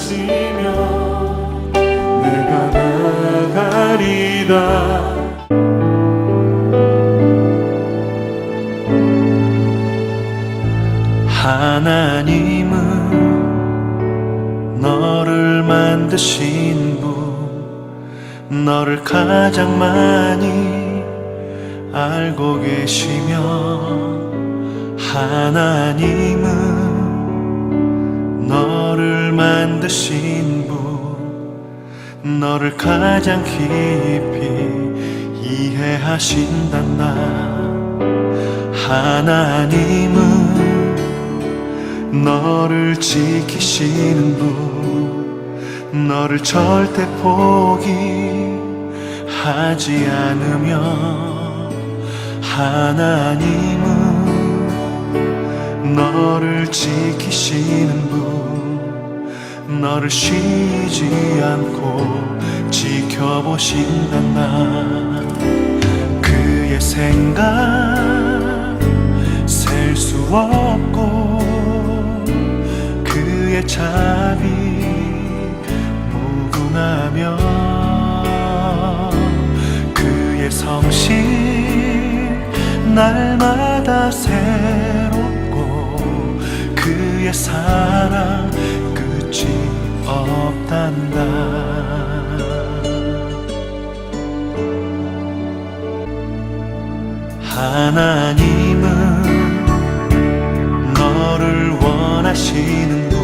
하시면 내가 나가리다. 하나님은 너를 만드신 분, 너를 가장 많이 알고 계시며, 하나님은 너를 만드신 분, 너를 가장 깊이 이해하신단다. 하나님은 너를 지키시는 분, 너를 절대 포기하지 않으며, 하나님은 너를 지키시는 분, 너를 쉬지 않고 지켜보신단다. 그의 생각 셀 수 없고 그의 자비 무궁하며, 그의 성실 날마다 새롭고 그의 사랑 끝이 없단다. 하나님은 너를 원하시는 분,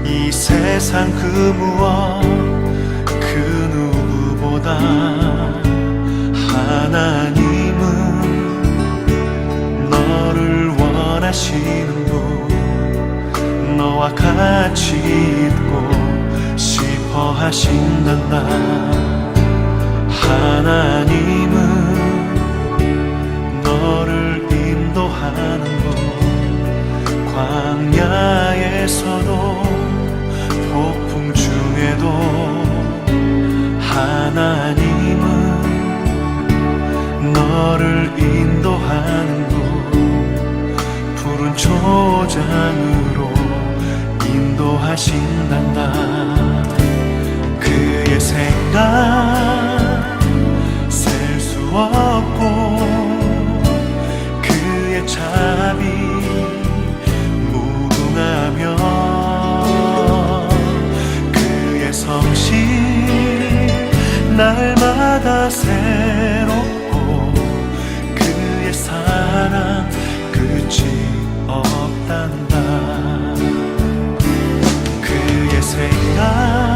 이 세상 그 무엇 그 누구보다 하나님은 너를 원하시는 분, 너와 같이 있고 싶어 하신단다. 하나님은 너를 인도하는 분, 광야에서도 폭풍 중에도 하나님은 너를 인도하는 분, 푸른 초장으로 인도하신단다. 그의 생각 셀 수 없고 그의 자비 무궁하며, 그의 성실 날마다 새롭고 그의 사랑 끝이 없단다. 그의 생각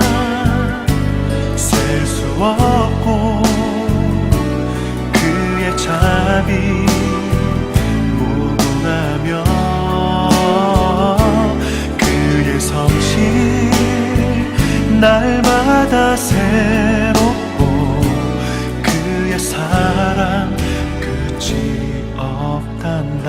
셀 수 없고 그의 자비 무궁하며, 그의 성실 날마다 새롭고 그의 사랑 끝이 없단다.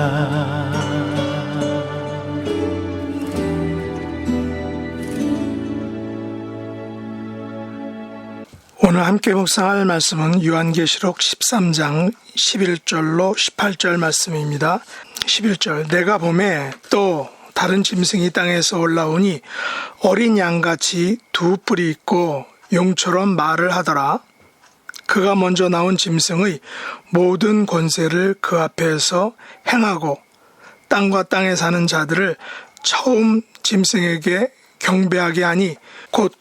오늘 함께 묵상할 말씀은 요한계시록 13장 11절로 18절 말씀입니다. 11절, 내가 보매 또 다른 짐승이 땅에서 올라오니 어린 양같이 두 뿔이 있고 용처럼 말을 하더라. 그가 먼저 나온 짐승의 모든 권세를 그 앞에서 행하고 땅과 땅에 사는 자들을 처음 짐승에게 경배하게 하니 곧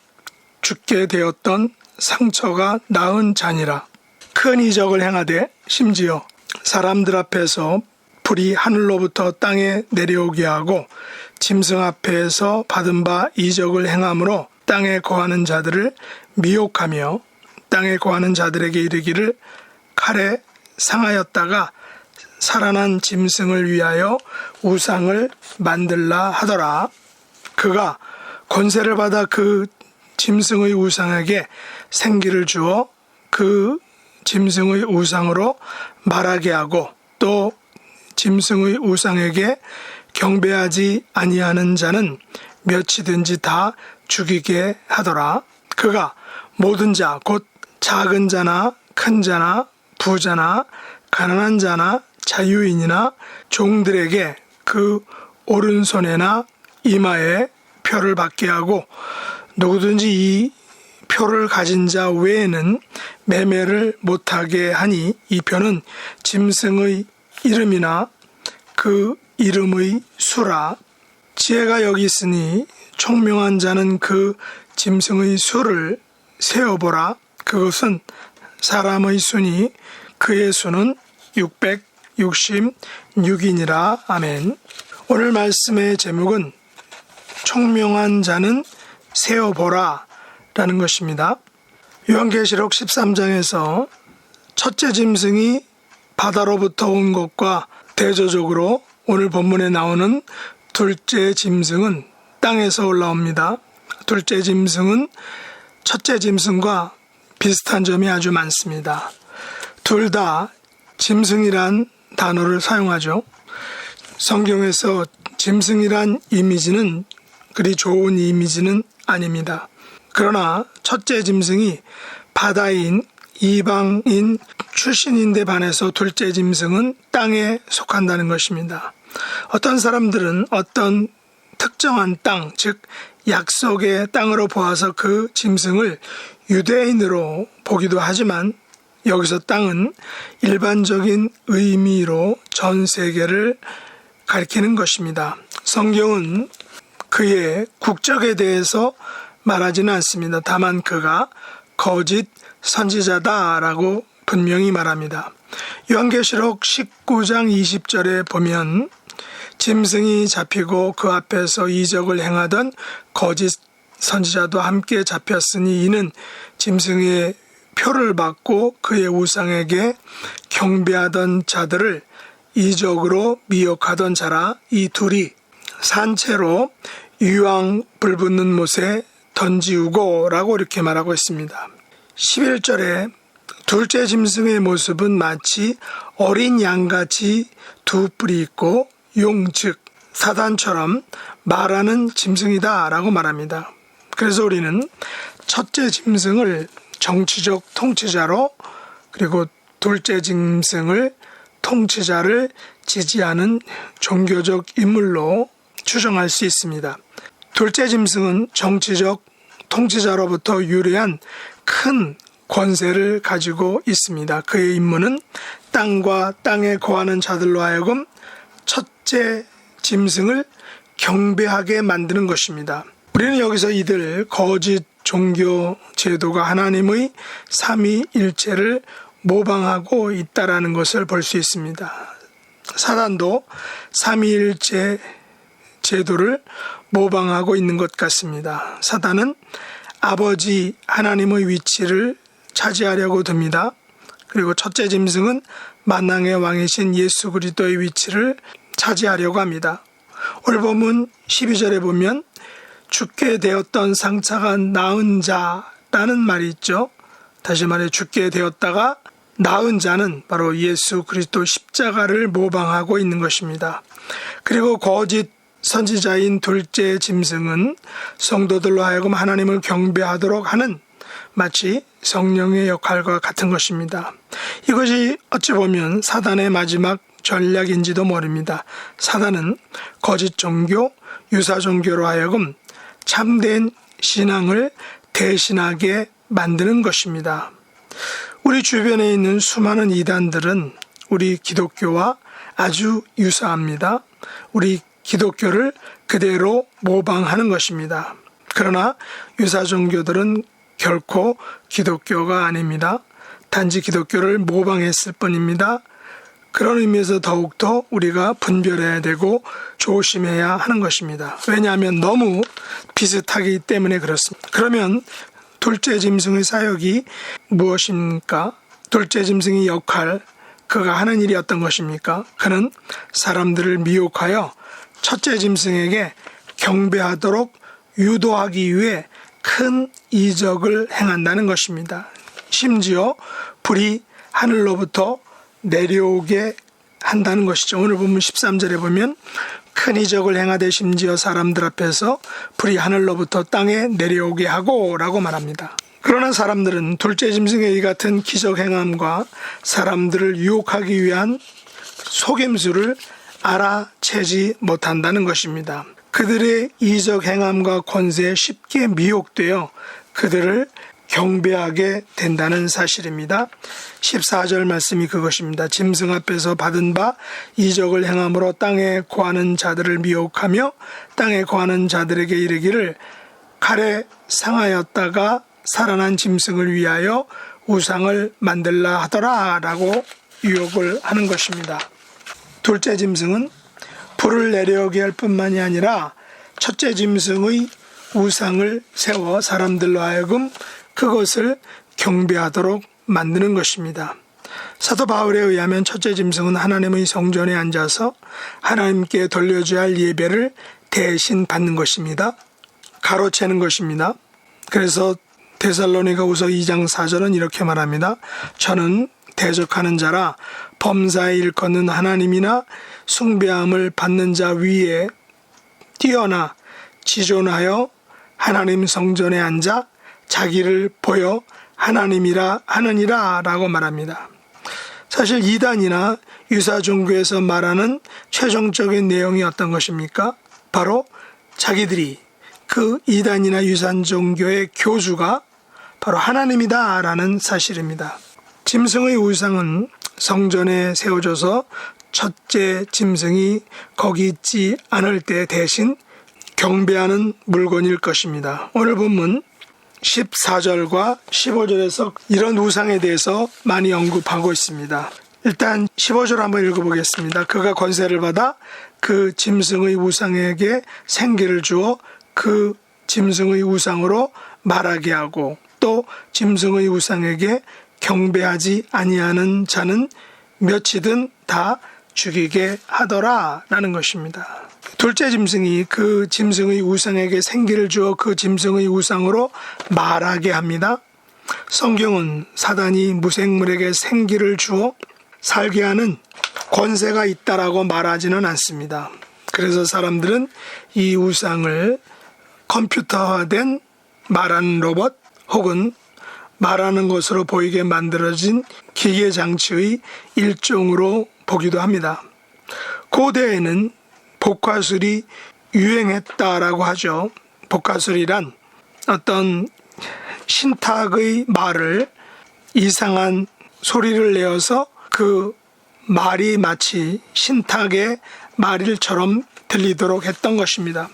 죽게 되었던 상처가 나은 자니라. 큰 이적을 행하되 심지어 사람들 앞에서 불이 하늘로부터 땅에 내려오게 하고 짐승 앞에서 받은 바 이적을 행함으로 땅에 거하는 자들을 미혹하며 땅에 거하는 자들에게 이르기를 칼에 상하였다가 살아난 짐승을 위하여 우상을 만들라 하더라. 그가 권세를 받아 그 짐승의 우상에게 생기를 주어 그 짐승의 우상으로 말하게 하고 또 짐승의 우상에게 경배하지 아니하는 자는 몇이든지 다 죽이게 하더라. 그가 모든 자 곧 작은 자나 큰 자나 부자나 가난한 자나 자유인이나 종들에게 그 오른손에나 이마에 표를 받게 하고 누구든지 이 표를 가진 자 외에는 매매를 못하게 하니 이 표는 짐승의 이름이나 그 이름의 수라. 지혜가 여기 있으니 총명한 자는 그 짐승의 수를 세어보라. 그것은 사람의 수니 그의 수는 666이니라. 아멘. 오늘 말씀의 제목은 총명한 자는 세어보라 라는 것입니다. 요한계시록 13장에서 첫째 짐승이 바다로부터 온 것과 대조적으로 오늘 본문에 나오는 둘째 짐승은 땅에서 올라옵니다. 둘째 짐승은 첫째 짐승과 비슷한 점이 아주 많습니다. 둘 다 짐승이란 단어를 사용하죠. 성경에서 짐승이란 이미지는 그리 좋은 이미지는 아닙니다. 그러나 첫째 짐승이 바다인 이방인 출신인데 반해서 둘째 짐승은 땅에 속한다는 것입니다. 어떤 사람들은 어떤 특정한 땅, 즉 약속의 땅으로 보아서 그 짐승을 유대인으로 보기도 하지만 여기서 땅은 일반적인 의미로 전 세계를 가리키는 것입니다. 성경은 그의 국적에 대해서 말하지는 않습니다. 다만 그가 거짓 선지자다라고 분명히 말합니다. 요한계시록 19장 20절에 보면 짐승이 잡히고 그 앞에서 이적을 행하던 거짓 선지자도 함께 잡혔으니 이는 짐승의 표를 받고 그의 우상에게 경배하던 자들을 이적으로 미혹하던 자라. 이 둘이 산채로 유황 불붙는 못에 던지우고 라고 이렇게 말하고 있습니다. 11절에 둘째 짐승의 모습은 마치 어린 양같이 두 뿔이 있고 용 즉 사단처럼 말하는 짐승이다 라고 말합니다. 그래서 우리는 첫째 짐승을 정치적 통치자로 그리고 둘째 짐승을 통치자를 지지하는 종교적 인물로 추정할 수 있습니다. 둘째 짐승은 정치적 통치자로부터 유리한 큰 권세를 가지고 있습니다. 그의 임무는 땅과 땅에 거하는 자들로 하여금 첫째 짐승을 경배하게 만드는 것입니다. 우리는 여기서 이들 거짓 종교 제도가 하나님의 삼위일체를 모방하고 있다라는 것을 볼 수 있습니다. 사단도 삼위일체 제도를 모방하고 있는 것 같습니다. 사단은 아버지 하나님의 위치를 차지하려고 듭니다. 그리고 첫째 짐승은 만왕의 왕이신 예수 그리스도의 위치를 차지하려고 합니다. 오늘 본문 12절에 보면 죽게 되었던 상처가 나은 자라는 말이 있죠. 다시 말해 죽게 되었다가 나은 자는 바로 예수 그리스도 십자가를 모방하고 있는 것입니다. 그리고 거짓 선지자인 둘째 짐승은 성도들로 하여금 하나님을 경배하도록 하는 마치 성령의 역할과 같은 것입니다. 이것이 어찌 보면 사단의 마지막 전략인지도 모릅니다. 사단은 거짓 종교, 유사 종교로 하여금 참된 신앙을 대신하게 만드는 것입니다. 우리 주변에 있는 수많은 이단들은 우리 기독교와 아주 유사합니다. 우리 기독교를 그대로 모방하는 것입니다. 그러나 유사 종교들은 결코 기독교가 아닙니다. 단지 기독교를 모방했을 뿐입니다. 그런 의미에서 더욱더 우리가 분별해야 되고 조심해야 하는 것입니다. 왜냐하면 너무 비슷하기 때문에 그렇습니다. 그러면 둘째 짐승의 사역이 무엇입니까? 둘째 짐승의 역할, 그가 하는 일이 어떤 것입니까? 그는 사람들을 미혹하여 첫째 짐승에게 경배하도록 유도하기 위해 큰 이적을 행한다는 것입니다. 심지어 불이 하늘로부터 내려오게 한다는 것이죠. 오늘 본문 13절에 보면 큰 이적을 행하되 심지어 사람들 앞에서 불이 하늘로부터 땅에 내려오게 하고 라고 말합니다. 그러나 사람들은 둘째 짐승의 이 같은 기적 행함과 사람들을 유혹하기 위한 속임수를 알아채지 못한다는 것입니다. 그들의 이적 행함과 권세에 쉽게 미혹되어 그들을 경배하게 된다는 사실입니다. 14절 말씀이 그것입니다. 짐승 앞에서 받은 바 이적을 행함으로 땅에 거하는 자들을 미혹하며 땅에 거하는 자들에게 이르기를 칼에 상하였다가 살아난 짐승을 위하여 우상을 만들라 하더라 라고 유혹을 하는 것입니다. 둘째 짐승은 불을 내려오게 할 뿐만이 아니라 첫째 짐승의 우상을 세워 사람들로 하여금 그것을 경배하도록 만드는 것입니다. 사도 바울에 의하면 첫째 짐승은 하나님의 성전에 앉아서 하나님께 돌려줘야 할 예배를 대신 받는 것입니다. 가로채는 것입니다. 그래서 데살로니가후서 2장 4절은 이렇게 말합니다. 저는 대적하는 자라 범사에 일컫는 하나님이나 숭배함을 받는 자 위에 뛰어나 지존하여 하나님 성전에 앉아 자기를 보여 하나님이라 하느니라 라고 말합니다. 사실 이단이나 유사 종교에서 말하는 최종적인 내용이 어떤 것입니까? 바로 자기들이 그 이단이나 유사 종교의 교주가 바로 하나님이다 라는 사실입니다. 짐승의 우상은 성전에 세워져서 첫째 짐승이 거기 있지 않을 때 대신 경배하는 물건일 것입니다. 오늘 본문 14절과 15절에서 이런 우상에 대해서 많이 언급하고 있습니다. 일단 15절 한번 읽어보겠습니다. 그가 권세를 받아 그 짐승의 우상에게 생기를 주어 그 짐승의 우상으로 말하게 하고 또 짐승의 우상에게 경배하지 아니하는 자는 몇이든 다 죽이게 하더라 라는 것입니다. 둘째 짐승이 그 짐승의 우상에게 생기를 주어 그 짐승의 우상으로 말하게 합니다. 성경은 사단이 무생물에게 생기를 주어 살게 하는 권세가 있다라고 말하지는 않습니다. 그래서 사람들은 이 우상을 컴퓨터화된 말하는 로봇 혹은 말하는 것으로 보이게 만들어진 기계 장치의 일종으로 보기도 합니다. 고대에는 복화술이 유행했다라고 하죠. 복화술이란 어떤 신탁의 말을 이상한 소리를 내어서 그 말이 마치 신탁의 말일처럼 들리도록 했던 것입니다.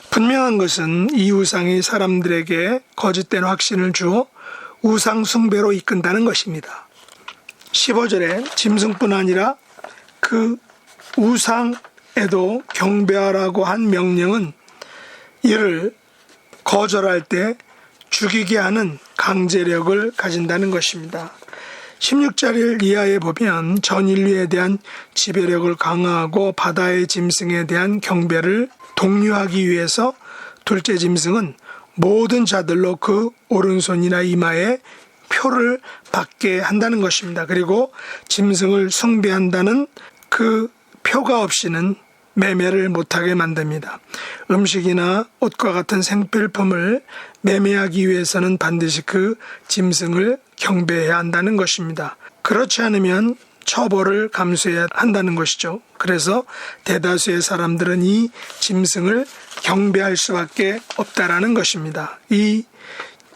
분명한 것은 이 우상이 사람들에게 거짓된 확신을 주어 우상 숭배로 이끈다는 것입니다. 15절에 짐승뿐 아니라 그 우상에도 경배하라고 한 명령은 이를 거절할 때 죽이게 하는 강제력을 가진다는 것입니다. 16절 이하에 보면 전 인류에 대한 지배력을 강화하고 바다의 짐승에 대한 경배를 독려하기 위해서 둘째 짐승은 모든 자들로 그 오른손이나 이마에 표를 받게 한다는 것입니다. 그리고 짐승을 숭배한다는 그 표가 없이는 매매를 못하게 만듭니다. 음식이나 옷과 같은 생필품을 매매하기 위해서는 반드시 그 짐승을 경배해야 한다는 것입니다. 그렇지 않으면 처벌을 감수해야 한다는 것이죠. 그래서 대다수의 사람들은 이 짐승을 경배할 수밖에 없다라는 것입니다. 이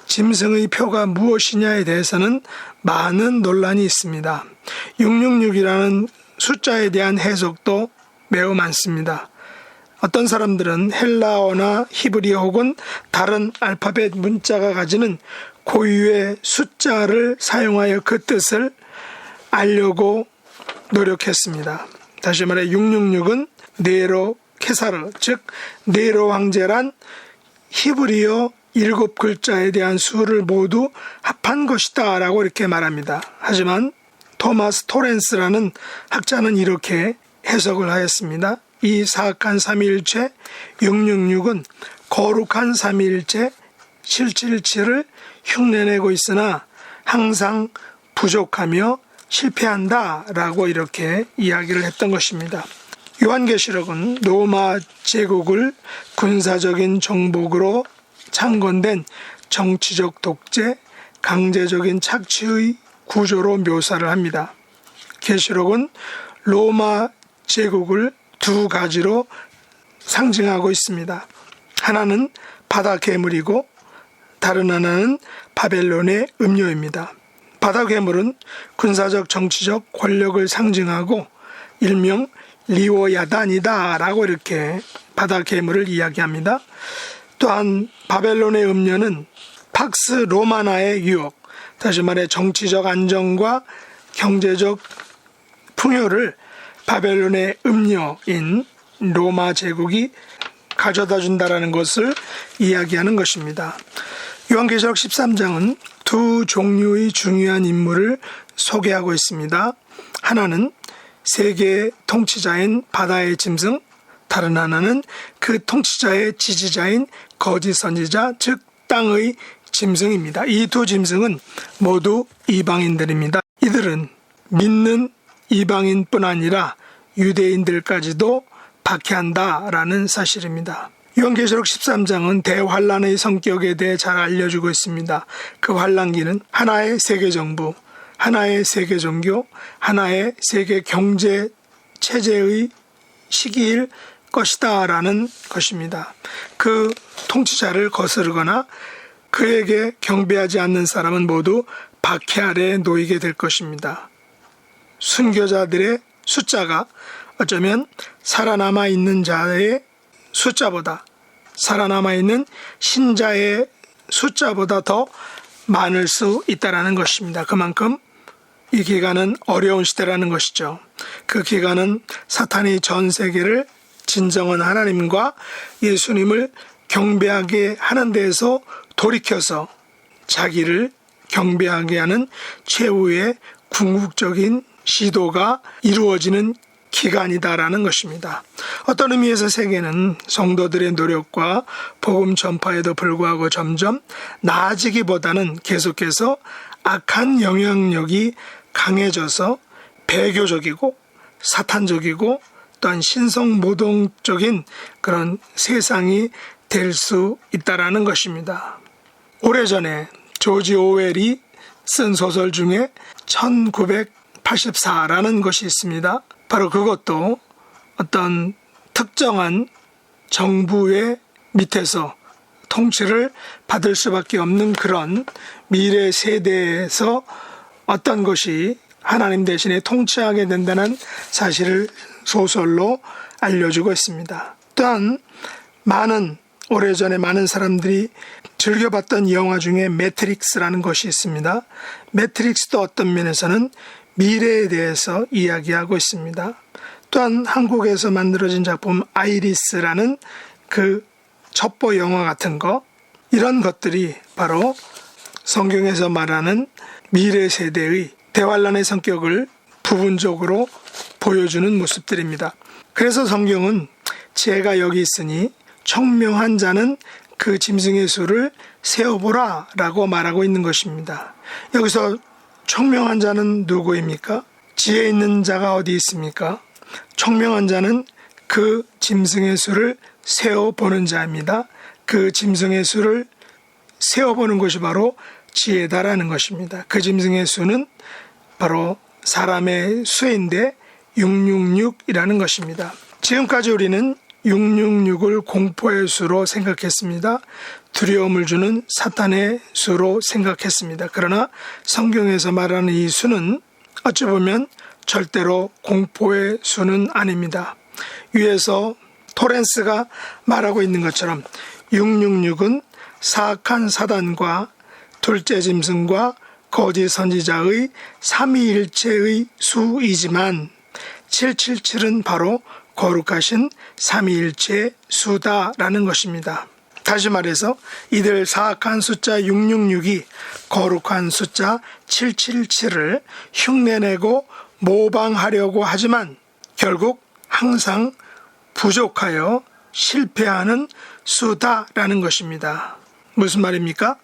짐승의 표가 무엇이냐에 대해서는 많은 논란이 있습니다. 666이라는 숫자에 대한 해석도 매우 많습니다. 어떤 사람들은 헬라어나 히브리어 혹은 다른 알파벳 문자가 가지는 고유의 숫자를 사용하여 그 뜻을 알려고 노력했습니다. 다시 말해 666은 네로 케사르, 즉 네로 황제란 히브리어 7글자에 대한 수를 모두 합한 것이다 라고 이렇게 말합니다. 하지만 토마스 토렌스라는 학자는 이렇게 해석을 하였습니다. 이 사악한 삼위일체 666은 거룩한 삼위일체 777을 흉내내고 있으나 항상 부족하며 실패한다 라고 이렇게 이야기를 했던 것입니다. 요한계시록은 로마 제국을 군사적인 정복으로 창건된 정치적 독재, 강제적인 착취의 구조로 묘사를 합니다. 계시록은 로마 제국을 두 가지로 상징하고 있습니다. 하나는 바다 괴물이고 다른 하나는 바벨론의 음료입니다. 바다 괴물은 군사적 정치적 권력을 상징하고 일명 리오야단이다 라고 이렇게 바다 괴물을 이야기합니다. 또한 바벨론의 음료는 팍스 로마나의 유혹, 다시 말해 정치적 안정과 경제적 풍요를 바벨론의 음료인 로마 제국이 가져다 준다라는 것을 이야기하는 것입니다. 요한계시록 13장은 두 종류의 중요한 인물을 소개하고 있습니다. 하나는 세계의 통치자인 바다의 짐승, 다른 하나는 그 통치자의 지지자인 거짓 선지자, 즉 땅의 짐승입니다. 이 두 짐승은 모두 이방인들입니다. 이들은 믿는 이방인뿐 아니라 유대인들까지도 박해한다라는 사실입니다. 요한계시록 13장은 대환란의 성격에 대해 잘 알려주고 있습니다. 그 환란기는 하나의 세계정부, 하나의 세계종교, 하나의 세계 경제 체제의 시기일 것이다 라는 것입니다. 그 통치자를 거스르거나 그에게 경배하지 않는 사람은 모두 박해 아래에 놓이게 될 것입니다. 순교자들의 숫자가 어쩌면 살아남아 있는 자의 숫자보다, 살아남아 있는 신자의 숫자보다 더 많을 수 있다라는 것입니다. 그만큼 이 기간은 어려운 시대라는 것이죠. 그 기간은 사탄이 전 세계를 진정한 하나님과 예수님을 경배하게 하는 데에서 돌이켜서 자기를 경배하게 하는 최후의 궁극적인 시도가 이루어지는 기간이다라는 것입니다. 어떤 의미에서 세계는 성도들의 노력과 복음 전파에도 불구하고 점점 나아지기보다는 계속해서 악한 영향력이 강해져서 배교적이고 사탄적이고 또한 신성모독적인 그런 세상이 될 수 있다라는 것입니다. 오래전에 조지 오웰이 쓴 소설 중에 1984라는 것이 있습니다. 바로 그것도 어떤 특정한 정부의 밑에서 통치를 받을 수밖에 없는 그런 미래 세대에서 어떤 것이 하나님 대신에 통치하게 된다는 사실을 소설로 알려주고 있습니다. 또한 오래전에 많은 사람들이 즐겨봤던 영화 중에 매트릭스라는 것이 있습니다. 매트릭스도 어떤 면에서는 미래에 대해서 이야기하고 있습니다. 또한 한국에서 만들어진 작품 아이리스라는 그 첩보 영화 같은 거, 이런 것들이 바로 성경에서 말하는 미래 세대의 대환란의 성격을 부분적으로 보여주는 모습들입니다. 그래서 성경은 제가 여기 있으니 청명한 자는 그 짐승의 수를 세어보라 라고 말하고 있는 것입니다. 여기서 청명한 자는 누구입니까? 지혜 있는 자가 어디 있습니까? 청명한 자는 그 짐승의 수를 세어보는 자입니다. 그 짐승의 수를 세어보는 것이 바로 지혜다라는 것입니다. 그 짐승의 수는 바로 사람의 수인데 666이라는 것입니다. 지금까지 우리는 666을 공포의 수로 생각했습니다. 두려움을 주는 사탄의 수로 생각했습니다. 그러나 성경에서 말하는 이 수는 어찌 보면 절대로 공포의 수는 아닙니다. 위에서 토렌스가 말하고 있는 것처럼 666은 사악한 사단과 둘째 짐승과 거짓 선지자의 삼위일체의 수이지만 777은 바로 거룩하신 삼위일체 수다라는 것입니다. 다시 말해서 이들 사악한 숫자 666이 거룩한 숫자 777을 흉내내고 모방하려고 하지만 결국 항상 부족하여 실패하는 수다라는 것입니다. 무슨 말입니까?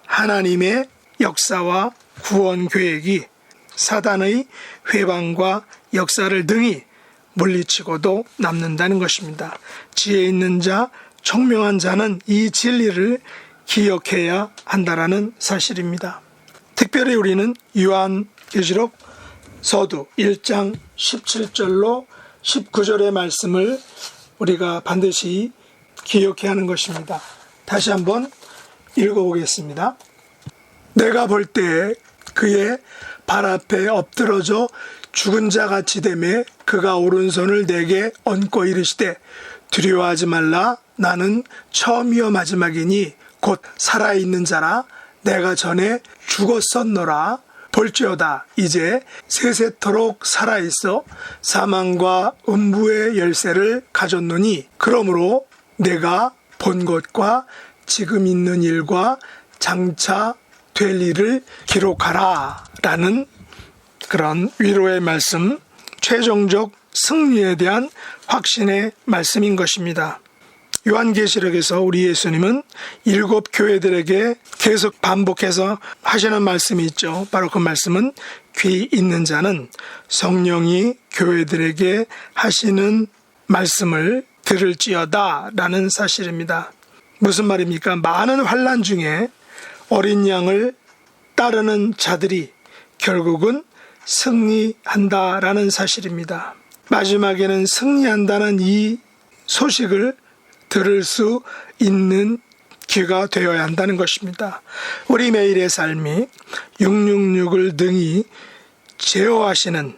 하나님의 역사와 구원 계획이 사단의 회방과 역사를 등이 물리치고도 남는다는 것입니다. 지혜 있는 자, 청명한 자는 이 진리를 기억해야 한다라는 사실입니다. 특별히 우리는 요한계시록 서두 1장 17절로 19절의 말씀을 우리가 반드시 기억해야 하는 것입니다. 다시 한번 읽어보겠습니다. 내가 볼 때 그의 발 앞에 엎드러져 죽은 자 같이 되매 그가 오른손을 내게 얹고 이르시되 두려워하지 말라. 나는 처음이요 마지막이니 곧 살아있는 자라. 내가 전에 죽었었노라. 볼지어다 이제 세세토록 살아있어 사망과 음부의 열쇠를 가졌노니 그러므로 내가 본 것과 지금 있는 일과 장차 될 일을 기록하라 라는 그런 위로의 말씀, 최종적 승리에 대한 확신의 말씀인 것입니다. 요한계시록에서 우리 예수님은 7 교회들에게 계속 반복해서 하시는 말씀이 있죠. 바로 그 말씀은 귀 있는 자는 성령이 교회들에게 하시는 말씀을 들을지어다 라는 사실입니다. 무슨 말입니까? 많은 환난 중에 어린 양을 따르는 자들이 결국은 승리한다라는 사실입니다. 마지막에는 승리한다는 이 소식을 들을 수 있는 귀가 되어야 한다는 것입니다. 우리 매일의 삶이 666을 능히 제어하시는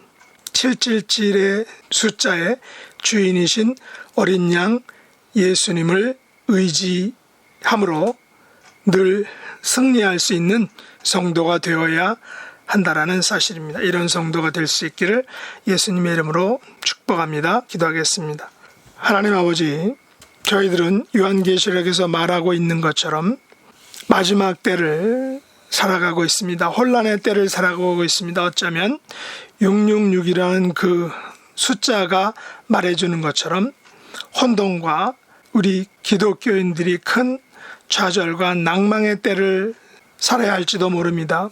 777의 숫자의 주인이신 어린 양 예수님을 의지함으로 늘 승리할 수 있는 성도가 되어야 한다라는 사실입니다. 이런 성도가 될 수 있기를 예수님의 이름으로 축복합니다. 기도하겠습니다. 하나님 아버지, 저희들은 요한계시록에서 말하고 있는 것처럼 마지막 때를 살아가고 있습니다. 혼란의 때를 살아가고 있습니다. 어쩌면 666이라는 그 숫자가 말해주는 것처럼 혼돈과 우리 기독교인들이 큰 좌절과 낭망의 때를 살아야 할지도 모릅니다.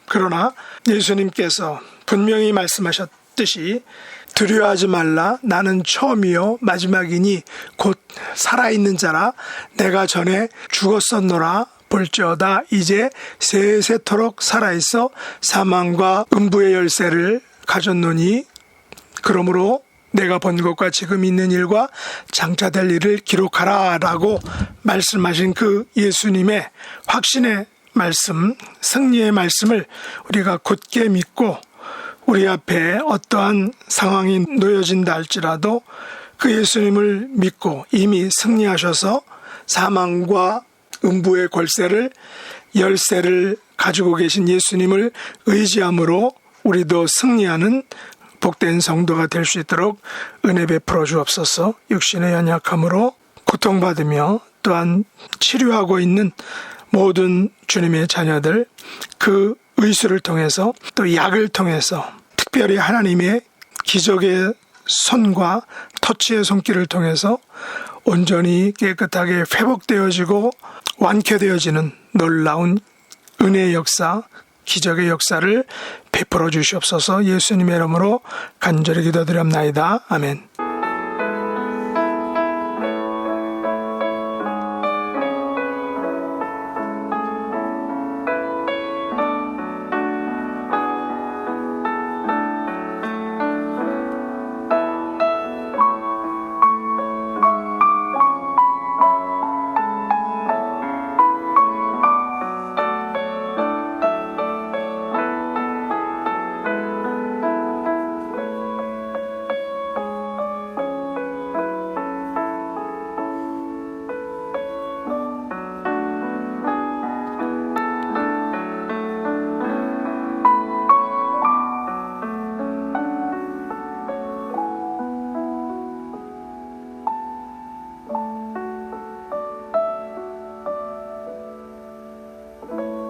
그러나 예수님께서 분명히 말씀하셨듯이 두려워하지 말라. 나는 처음이요 마지막이니 곧 살아있는 자라. 내가 전에 죽었었노라. 볼지어다 이제 세세토록 살아있어 사망과 음부의 열쇠를 가졌노니 그러므로 내가 본 것과 지금 있는 일과 장차 될 일을 기록하라 라고 말씀하신 그 예수님의 확신의 말씀, 승리의 말씀을 우리가 굳게 믿고 우리 앞에 어떠한 상황이 놓여진다 할지라도 그 예수님을 믿고 이미 승리하셔서 사망과 음부의 열쇠를 가지고 계신 예수님을 의지함으로 우리도 승리하는 복된 성도가 될 수 있도록 은혜 베풀어 주옵소서. 육신의 연약함으로 고통받으며 또한 치료하고 있는 모든 주님의 자녀들 그 의술을 통해서 또 약을 통해서 특별히 하나님의 기적의 손과 터치의 손길을 통해서 온전히 깨끗하게 회복되어지고 완쾌되어지는 놀라운 은혜의 역사, 기적의 역사를 베풀어 주시옵소서. 예수님의 이름으로 간절히 기도드립나이다. 아멘.